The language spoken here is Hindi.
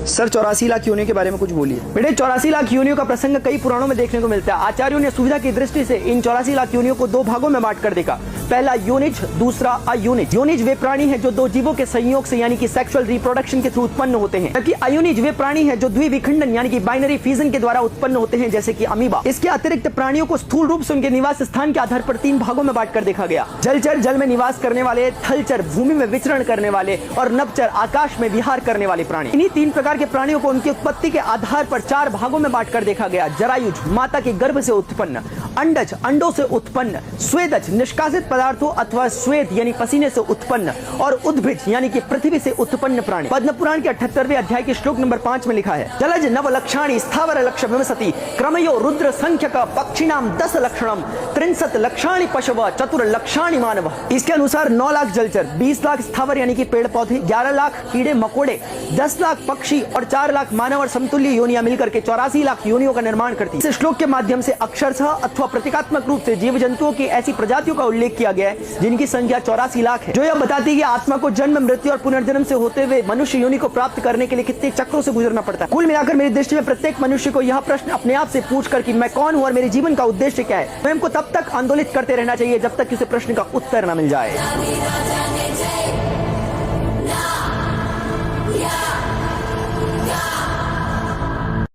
सर 84 लाख योनियों के बारे में कुछ बोलिए। बेटे 84 लाख योनियों का प्रसंग कई पुराणों में देखने को मिलता है। आचार्यों ने सुविधा की दृष्टि से इन 84 लाख योनियों को दो भागों में बांट कर देखा। पहला योनिज, दूसरा अयोनिज। योनिज वे प्राणी है जो दो जीवों के संयोग से यानी कि सेक्सुअल रिप्रोडक्शन के थ्रू उत्पन्न होते हैं, जबकि अयोनिज वे प्राणी है जो द्विविखंडन यानी कि बाइनरी फ्यूजन के द्वारा उत्पन्न होते हैं, जैसे कि अमीबा। इसके अतिरिक्त प्राणियों को स्थूल रूप से उनके निवास स्थान के आधार पर तीन भागों में बांट कर देखा गया। जलचर जल में निवास करने वाले, थलचर भूमि में विचरण करने वाले और नभचर आकाश में विहार करने वाले प्राणी। इन्हीं तीन प्रकार के प्राणियों को उनकी उत्पत्ति के आधार पर चार भागों में बांट कर देखा गया। जरायुज माता के गर्भ से उत्पन्न, अंडज अंडों से उत्पन्न, स्वेदज निष्कासित पदार्थों अथवा स्वेद यानी पसीने से उत्पन्न और उद्भिज यानी कि पृथ्वी से उत्पन्न प्राणी। पद्म पुराण के 78वें अध्याय के श्लोक नंबर 5 में लिखा है, जलज नव लक्षाणी स्थावर लक्ष विमसति क्रमयो रुद्र संख्यक पक्षिणाम 10 लक्षणम 63 लक्षाणी पशव चतुर लक्षाणी मानव। इसके अनुसार 9 लाख जलचर, 20 लाख स्थावर यानी कि पेड़ पौधे, 11 लाख कीड़े मकोड़े, 10 लाख पक्षी और 4 लाख मानव और समतुल्य योनियां मिलकर के 84 लाख योनियों का निर्माण करती है। इस श्लोक के माध्यम से अक्षरशः अथवा प्रतीकात्मक रूप से जीव जंतुओं की ऐसी प्रजातियों का उल्लेख किया गया है जिनकी संख्या 84 लाख है, जो यह बताती है कि आत्मा को जन्म, मृत्यु और पुनर्जन्म से होते हुए मनुष्य योनि को प्राप्त करने के लिए कितने चक्रों से गुजरना पड़ता है। कुल मिलाकर मेरी दृष्टि में प्रत्येक मनुष्य को यह प्रश्न अपने आप से पूछकर कि मैं कौन हूं और मेरे जीवन का उद्देश्य क्या है, स्वयं को तब तक आंदोलित करते रहना चाहिए जब तक किसी प्रश्न का उत्तर न मिल जाए।